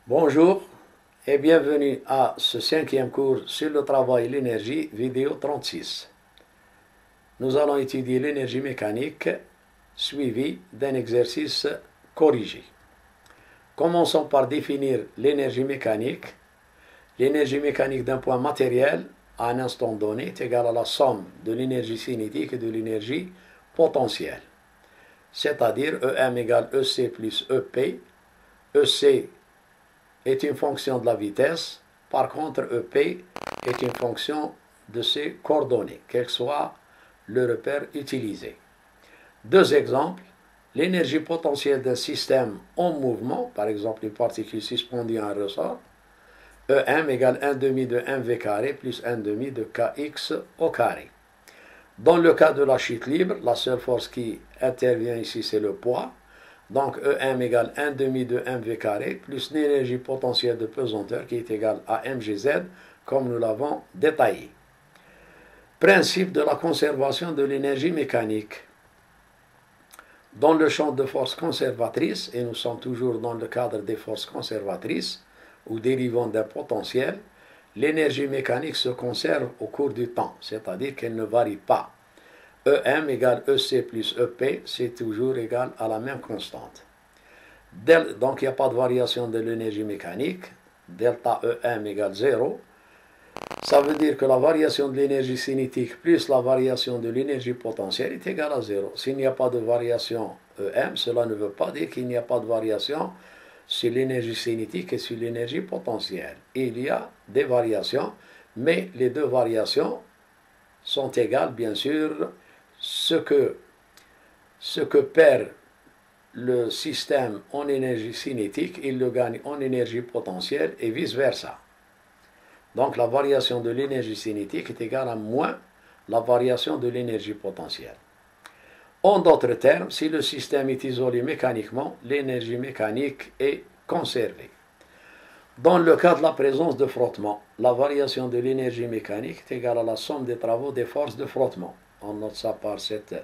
Bonjour et bienvenue à ce cinquième cours sur le travail et l'énergie, vidéo 36. Nous allons étudier l'énergie mécanique suivi d'un exercice corrigé. Commençons par définir l'énergie mécanique. L'énergie mécanique d'un point matériel à un instant donné est égale à la somme de l'énergie cinétique et de l'énergie potentielle. C'est-à-dire EM égale EC plus EP. EC est une fonction de la vitesse, par contre EP est une fonction de ses coordonnées, quel que soit le repère utilisé. Deux exemples, l'énergie potentielle d'un système en mouvement, par exemple une particule suspendue à un ressort, EM égale 1 demi de mv carré plus 1 demi de kx au carré. Dans le cas de la chute libre, la seule force qui intervient ici c'est le poids. Donc EM égale 1 demi de mv carré plus l'énergie potentielle de pesanteur qui est égale à mgz comme nous l'avons détaillé. Principe de la conservation de l'énergie mécanique. Dans le champ de force conservatrice, et nous sommes toujours dans le cadre des forces conservatrices ou dérivant d'un potentiel, l'énergie mécanique se conserve au cours du temps, c'est-à-dire qu'elle ne varie pas. EM égale EC plus EP, c'est toujours égal à la même constante. Donc il n'y a pas de variation de l'énergie mécanique. Delta EM égale 0. Ça veut dire que la variation de l'énergie cinétique plus la variation de l'énergie potentielle est égale à 0. S'il n'y a pas de variation EM, cela ne veut pas dire qu'il n'y a pas de variation sur l'énergie cinétique et sur l'énergie potentielle. Il y a des variations, mais les deux variations sont égales, bien sûr. Ce que perd le système en énergie cinétique, il le gagne en énergie potentielle et vice-versa. Donc la variation de l'énergie cinétique est égale à moins la variation de l'énergie potentielle. En d'autres termes, si le système est isolé mécaniquement, l'énergie mécanique est conservée. Dans le cas de la présence de frottement, la variation de l'énergie mécanique est égale à la somme des travaux des forces de frottement. On note ça par cette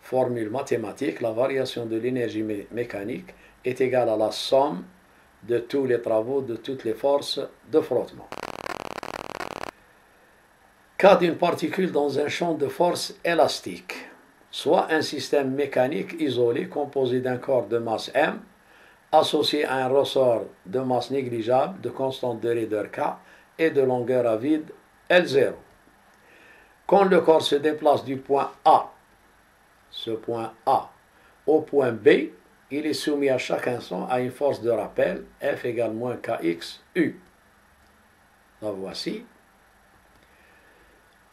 formule mathématique. La variation de l'énergie mécanique est égale à la somme de tous les travaux de toutes les forces de frottement. Cas d'une particule dans un champ de force élastique, soit un système mécanique isolé composé d'un corps de masse M associé à un ressort de masse négligeable de constante de raideur K et de longueur à vide L0. Quand le corps se déplace du point A, ce point A, au point B, il est soumis à chaque instant à une force de rappel F égale moins Kx U. La voici.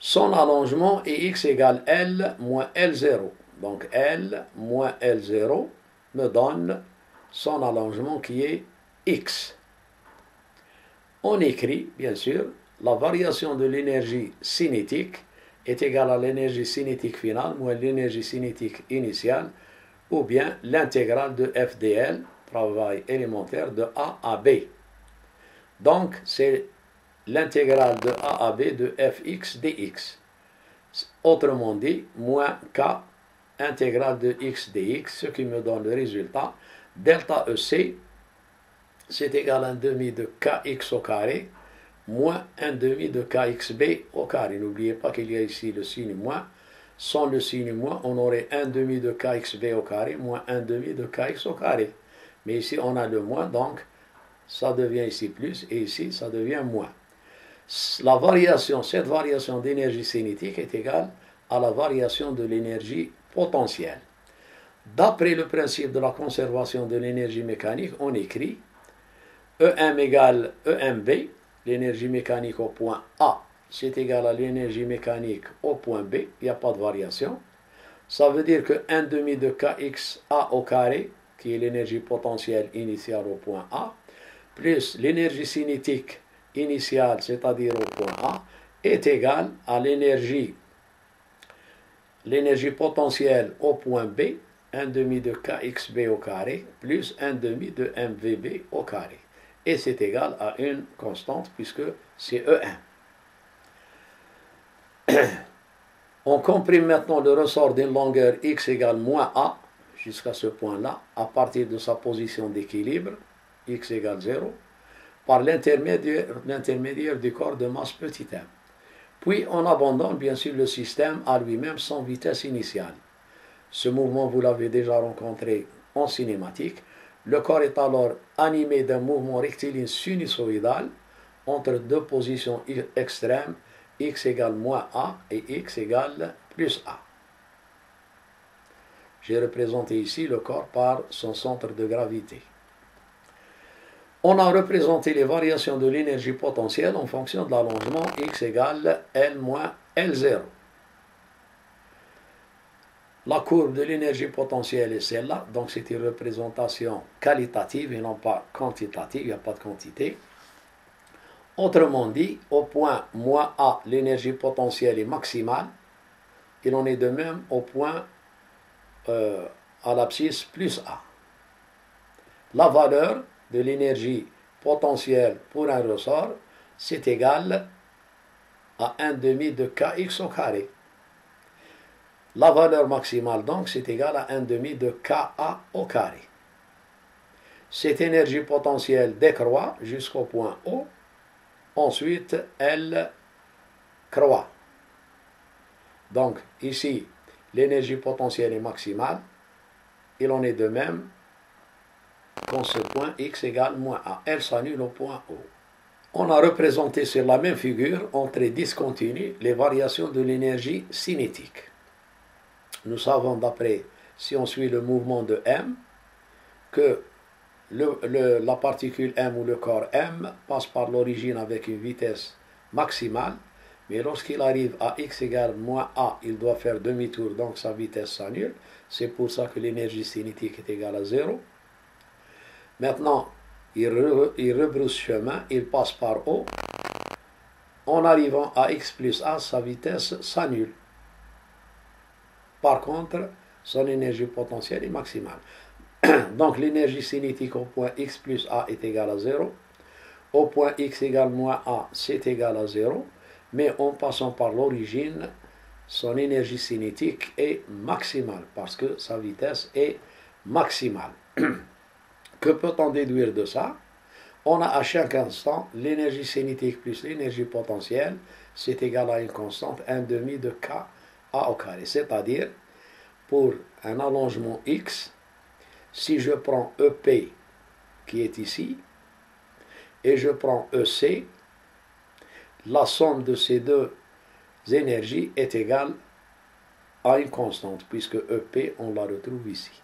Son allongement est X égale L moins L0. Donc L moins L0 me donne son allongement qui est X. On écrit, bien sûr, la variation de l'énergie cinétique est égale à l'énergie cinétique finale moins l'énergie cinétique initiale, ou bien l'intégrale de FdL, travail élémentaire, de A à B. Donc, c'est l'intégrale de A à B de Fx dx. Autrement dit, moins K intégrale de x dx, ce qui me donne le résultat. Delta EC, c'est égal à 1 demi de Kx au carré, moins 1 demi de kxb au carré. N'oubliez pas qu'il y a ici le signe moins. Sans le signe moins, on aurait 1 demi de kxb au carré, moins 1 demi de kx au carré. Mais ici, on a le moins, donc ça devient ici plus, et ici, ça devient moins. La variation, cette variation d'énergie cinétique est égale à la variation de l'énergie potentielle. D'après le principe de la conservation de l'énergie mécanique, on écrit EM égale EMB, l'énergie mécanique au point A, c'est égal à l'énergie mécanique au point B, il n'y a pas de variation. Ça veut dire que 1 demi de kxa au carré, qui est l'énergie potentielle initiale au point A, plus l'énergie cinétique initiale, c'est-à-dire au point A, est égal à l'énergie potentielle au point B, 1 demi de kxb au carré, plus 1 demi de mvb au carré. Et c'est égal à une constante puisque c'est E1. On comprime maintenant le ressort d'une longueur x égale moins a jusqu'à ce point-là, à partir de sa position d'équilibre, x égale 0. par l'intermédiaire du corps de masse petit m. Puis on abandonne bien sûr le système à lui-même sans vitesse initiale. Ce mouvement, vous l'avez déjà rencontré en cinématique. Le corps est alors animé d'un mouvement rectiligne sinusoïdal entre deux positions extrêmes, x égale moins a et x égale plus a. J'ai représenté ici le corps par son centre de gravité. On a représenté les variations de l'énergie potentielle en fonction de l'allongement x égale L moins L0. La courbe de l'énergie potentielle est celle-là, donc c'est une représentation qualitative et non pas quantitative, il n'y a pas de quantité. Autrement dit, au point moins A, l'énergie potentielle est maximale. Il en est de même au point à l'abscisse plus A. La valeur de l'énergie potentielle pour un ressort, c'est égal à 1/2 de kx au carré. La valeur maximale, donc, c'est égal à 1/2 de Ka au carré. Cette énergie potentielle décroît jusqu'au point O. Ensuite, elle croît. Donc, ici, l'énergie potentielle est maximale. Il en est de même quand ce point x égale moins a. Elle s'annule au point O. On a représenté sur la même figure, en trait discontinu, les variations de l'énergie cinétique. Nous savons d'après, si on suit le mouvement de M, que la particule M ou le corps M passe par l'origine avec une vitesse maximale, mais lorsqu'il arrive à x égale moins a, il doit faire demi-tour, donc sa vitesse s'annule. C'est pour ça que l'énergie cinétique est égale à 0. Maintenant, il rebrousse chemin, il passe par O. En arrivant à x plus a, sa vitesse s'annule. Par contre, son énergie potentielle est maximale. Donc l'énergie cinétique au point x plus a est égale à 0. Au point x égale moins a, c'est égal à 0. Mais en passant par l'origine, son énergie cinétique est maximale parce que sa vitesse est maximale. Que peut-on déduire de ça? On a à chaque instant l'énergie cinétique plus l'énergie potentielle, c'est égal à une constante 1/2 de Ka au carré. C'est-à-dire, pour un allongement x, si je prends EP qui est ici, et je prends EC, la somme de ces deux énergies est égale à une constante, puisque EP, on la retrouve ici.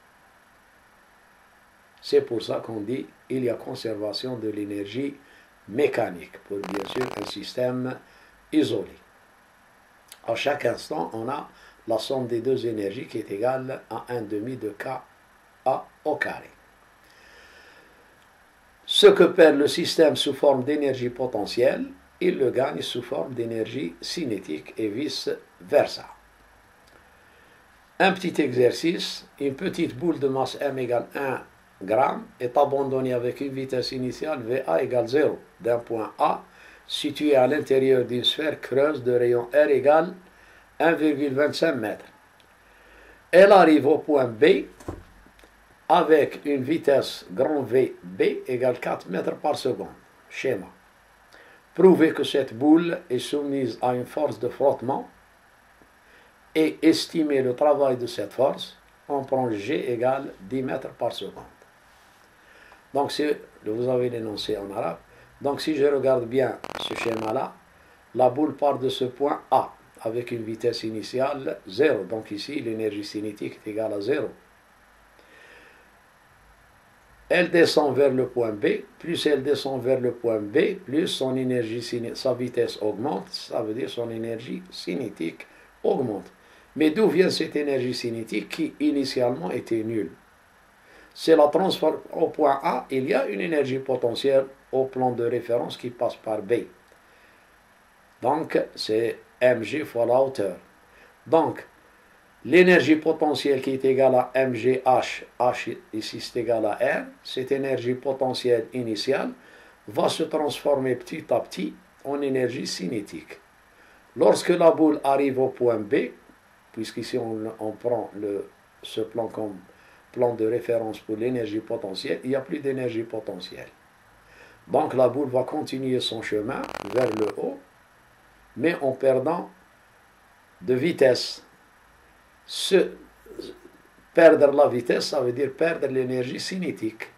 C'est pour ça qu'on dit qu'il y a conservation de l'énergie mécanique, pour bien sûr un système isolé. À chaque instant, on a la somme des deux énergies qui est égale à 1/2 de Ka au carré. Ce que perd le système sous forme d'énergie potentielle, il le gagne sous forme d'énergie cinétique et vice-versa. Un petit exercice, une petite boule de masse m égale 1 g est abandonnée avec une vitesse initiale VA égale 0 d'un point A situé à l'intérieur d'une sphère creuse de rayon R égale 1,25 m. Elle arrive au point B avec une vitesse grand V B égale 4 mètres par seconde. Schéma. Prouvez que cette boule est soumise à une force de frottement et estimez le travail de cette force. On prend G égale 10 mètres par seconde. Donc, vous avez l'énoncé en arabe. Donc, si je regarde bien ce schéma-là, la boule part de ce point A avec une vitesse initiale 0. Donc ici, l'énergie cinétique est égale à 0. Elle descend vers le point B, plus elle descend vers le point B, plus son énergie sa vitesse augmente, ça veut dire son énergie cinétique augmente. Mais d'où vient cette énergie cinétique qui initialement était nulle? C'est la transformation. Au point A, il y a une énergie potentielle au plan de référence qui passe par B. Donc, c'est mg fois la hauteur. Donc, l'énergie potentielle qui est égale à mgh, h ici c'est égal à R, cette énergie potentielle initiale va se transformer petit à petit en énergie cinétique. Lorsque la boule arrive au point B, puisqu'ici on prend ce plan comme plan de référence pour l'énergie potentielle, il n'y a plus d'énergie potentielle. Donc la boule va continuer son chemin vers le haut, mais en perdant de vitesse. Perdre la vitesse, ça veut dire perdre l'énergie cinétique.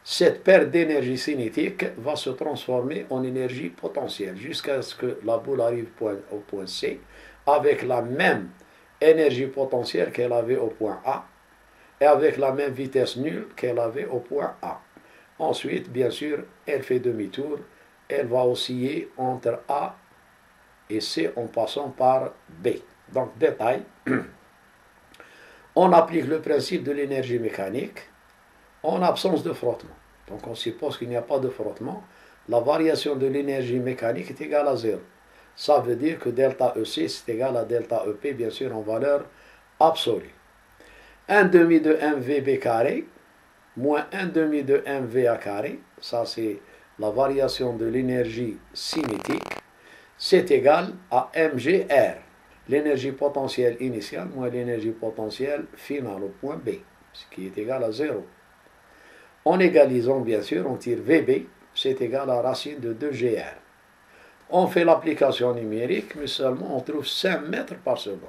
Cette perte d'énergie cinétique va se transformer en énergie potentielle jusqu'à ce que la boule arrive au point C avec la même énergie potentielle qu'elle avait au point A et avec la même vitesse nulle qu'elle avait au point A. Ensuite, bien sûr, elle fait demi-tour, elle va osciller entre A et C en passant par B. Donc, détail, on applique le principe de l'énergie mécanique en absence de frottement. Donc, on suppose qu'il n'y a pas de frottement. La variation de l'énergie mécanique est égale à 0. Ça veut dire que delta EC c'est égal à delta EP, bien sûr, en valeur absolue. 1 demi de mVb carré moins 1 demi de mVa carré, ça c'est la variation de l'énergie cinétique, c'est égal à mgr, l'énergie potentielle initiale moins l'énergie potentielle finale au point B, ce qui est égal à 0. En égalisant, bien sûr, on tire Vb, c'est égal à racine de 2gr. On fait l'application numérique, mais seulement on trouve 5 mètres par seconde,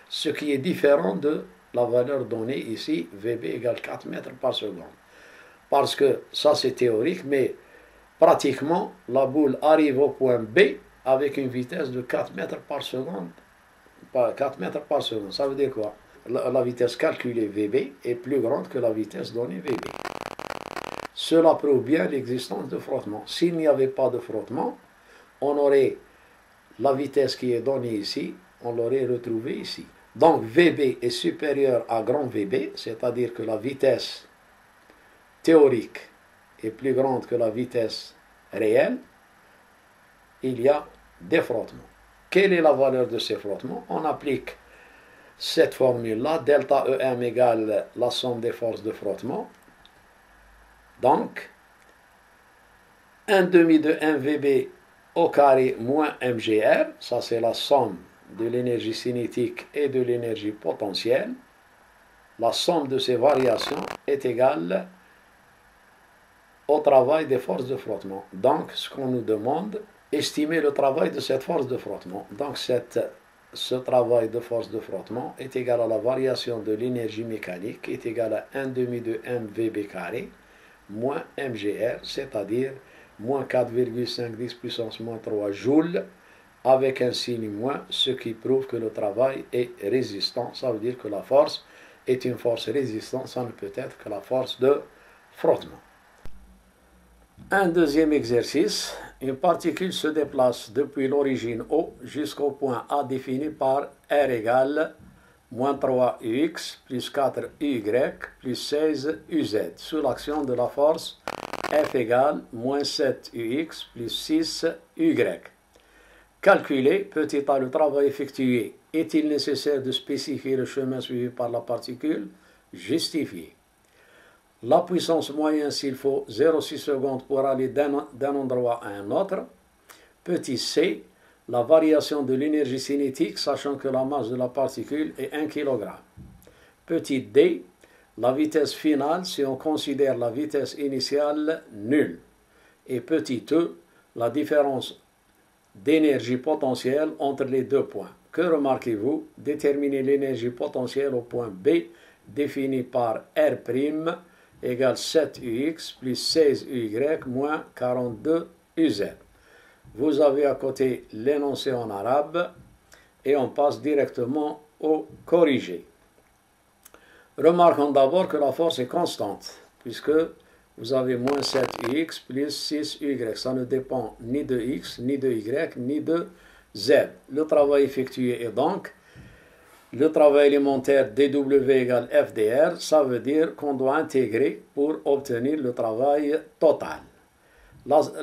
ce qui est différent de la valeur donnée ici, Vb égale 4 mètres par seconde. Parce que ça c'est théorique, mais pratiquement la boule arrive au point B avec une vitesse de 4 mètres par seconde. 4 mètres par seconde, ça veut dire quoi? La vitesse calculée Vb est plus grande que la vitesse donnée Vb. Cela prouve bien l'existence de frottement. S'il n'y avait pas de frottement, on aurait la vitesse qui est donnée ici, on l'aurait retrouvée ici. Donc Vb est supérieur à grand Vb, c'est-à-dire que la vitesse théorique est plus grande que la vitesse réelle. Il y a des frottements. Quelle est la valeur de ces frottements? On applique cette formule-là, delta EM égale la somme des forces de frottement. Donc, 1 demi de mVb au carré moins mgr, ça c'est la somme de l'énergie cinétique et de l'énergie potentielle. La somme de ces variations est égale au travail des forces de frottement. Donc, ce qu'on nous demande, estimer le travail de cette force de frottement. Donc, ce travail de force de frottement est égal à la variation de l'énergie mécanique, qui est égal à 1 demi de mVb carré, moins mgr, c'est-à-dire moins 4,5 10 puissance moins 3 joules, avec un signe moins, ce qui prouve que le travail est résistant. Ça veut dire que la force est une force résistante, ça ne peut être que la force de frottement. Un deuxième exercice, une particule se déplace depuis l'origine O jusqu'au point A défini par R égale moins 3 ux plus 4 uy plus 16 uz sous l'action de la force F égale moins 7 ux plus 6 uy. Calculer, petit a, le travail effectué. Est-il nécessaire de spécifier le chemin suivi par la particule? Justifier. La puissance moyenne s'il faut 0,6 secondes pour aller d'un endroit à un autre. Petit c, la variation de l'énergie cinétique, sachant que la masse de la particule est 1 kg. Petit d, la vitesse finale si on considère la vitesse initiale nulle. Et petit e, la différence d'énergie potentielle entre les deux points. Que remarquez-vous? Déterminer l'énergie potentielle au point B définie par R' égale 7ux plus 16uy moins 42uz. Vous avez à côté l'énoncé en arabe et on passe directement au corrigé. Remarquons d'abord que la force est constante, puisque vous avez moins 7ux plus 6y. Ça ne dépend ni de x, ni de y, ni de z. Le travail effectué est donc le travail élémentaire dw égale fdr. Ça veut dire qu'on doit intégrer pour obtenir le travail total.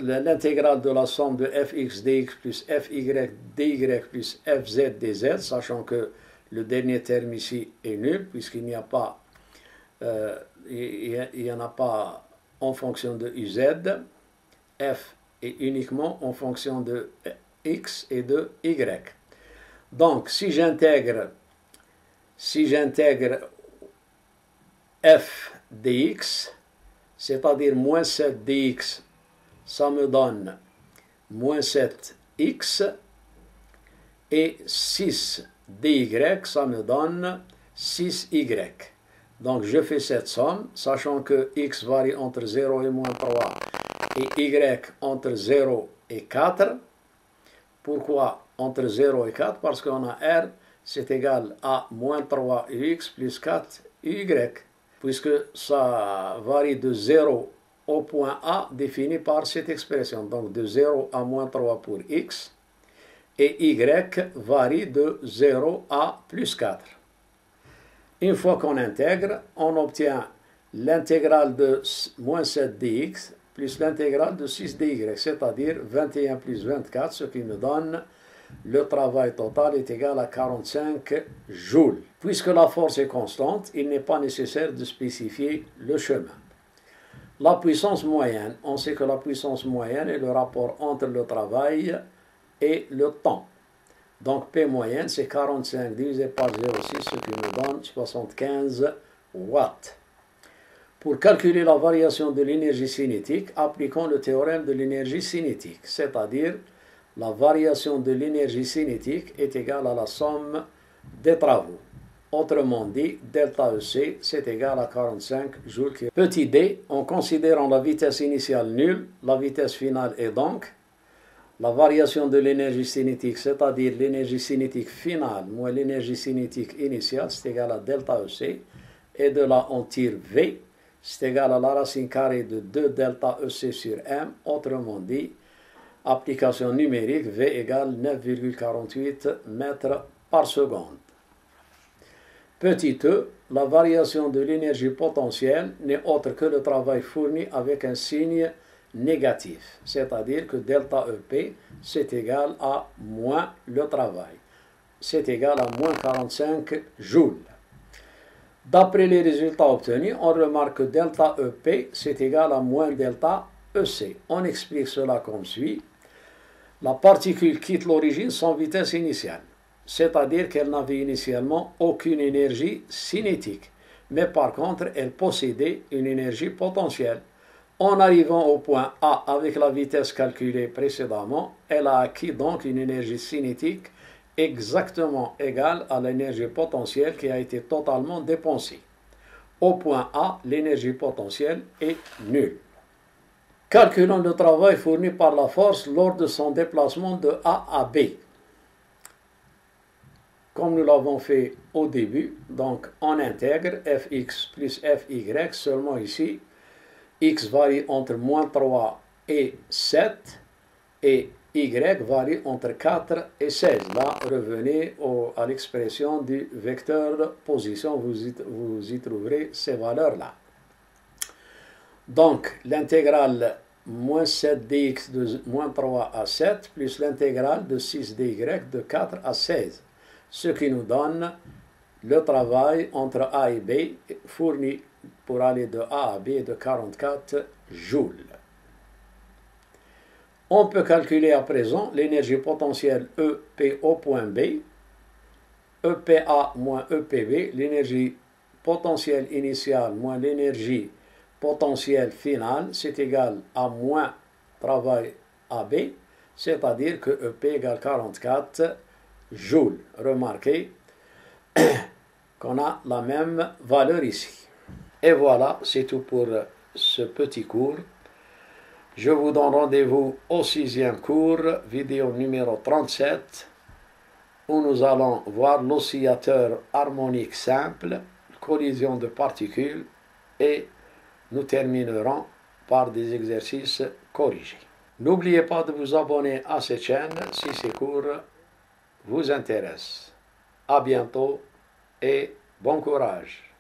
L'intégrale de la somme de fx dx plus fy dy plus fz dz, sachant que le dernier terme ici est nul, puisqu'il n'y a pas, il n'y en a pas en fonction de uz, f est uniquement en fonction de x et de y. Donc, si j'intègre f dx, c'est-à-dire moins 7 dx ça me donne moins 7x, et 6dy, ça me donne 6y. Donc je fais cette somme, sachant que x varie entre 0 et moins 3, et y entre 0 et 4. Pourquoi entre 0 et 4? Parce qu'on a r, c'est égal à moins 3ux plus 4y, puisque ça varie de 0 au point A défini par cette expression. Donc de 0 à moins 3 pour x, et y varie de 0 à plus 4. Une fois qu'on intègre, on obtient l'intégrale de moins 7dx plus l'intégrale de 6dy, c'est-à-dire 21 plus 24, ce qui me donne le travail total est égal à 45 joules. Puisque la force est constante, il n'est pas nécessaire de spécifier le chemin. La puissance moyenne, on sait que la puissance moyenne est le rapport entre le travail et le temps. Donc P moyenne, c'est 45 divisé par 0,6, ce qui nous donne 75 watts. Pour calculer la variation de l'énergie cinétique, appliquons le théorème de l'énergie cinétique, c'est-à-dire la variation de l'énergie cinétique est égale à la somme des travaux. Autrement dit, delta EC, c'est égal à 45 joules. Petit d, en considérant la vitesse initiale nulle, la vitesse finale est donc la variation de l'énergie cinétique, c'est-à-dire l'énergie cinétique finale moins l'énergie cinétique initiale, c'est égal à delta EC, et de là on tire V, c'est égal à la racine carrée de 2 delta EC sur M, autrement dit, application numérique, V égale 9,48 mètres par seconde. Petit e, la variation de l'énergie potentielle n'est autre que le travail fourni avec un signe négatif, c'est-à-dire que delta EP, c'est égal à moins le travail. C'est égal à moins 45 joules. D'après les résultats obtenus, on remarque que delta EP, c'est égal à moins delta EC. On explique cela comme suit. La particule quitte l'origine sans vitesse initiale, c'est-à-dire qu'elle n'avait initialement aucune énergie cinétique, mais par contre, elle possédait une énergie potentielle. En arrivant au point A avec la vitesse calculée précédemment, elle a acquis donc une énergie cinétique exactement égale à l'énergie potentielle qui a été totalement dépensée. Au point A, l'énergie potentielle est nulle. Calculons le travail fourni par la force lors de son déplacement de A à B. Comme nous l'avons fait au début, donc on intègre Fx plus Fy, seulement ici, x varie entre moins 3 et 7, et y varie entre 4 et 16. Là, revenez à l'expression du vecteur de position, vous y trouverez ces valeurs-là. Donc, l'intégrale moins 7 dx de moins 3 à 7 plus l'intégrale de 6 dy de 4 à 16, ce qui nous donne le travail entre A et B fourni pour aller de A à B de 44 joules. On peut calculer à présent l'énergie potentielle EP au point B, EPA moins EPB, l'énergie potentielle initiale moins l'énergie potentielle finale, c'est égal à moins travail AB, c'est-à-dire que EP égale 44 joules. Remarquez qu'on a la même valeur ici. Et voilà, c'est tout pour ce petit cours. Je vous donne rendez-vous au 6e cours, vidéo numéro 37, où nous allons voir l'oscillateur harmonique simple, collision de particules, et nous terminerons par des exercices corrigés. N'oubliez pas de vous abonner à cette chaîne si ces cours vous intéressent. À bientôt et bon courage.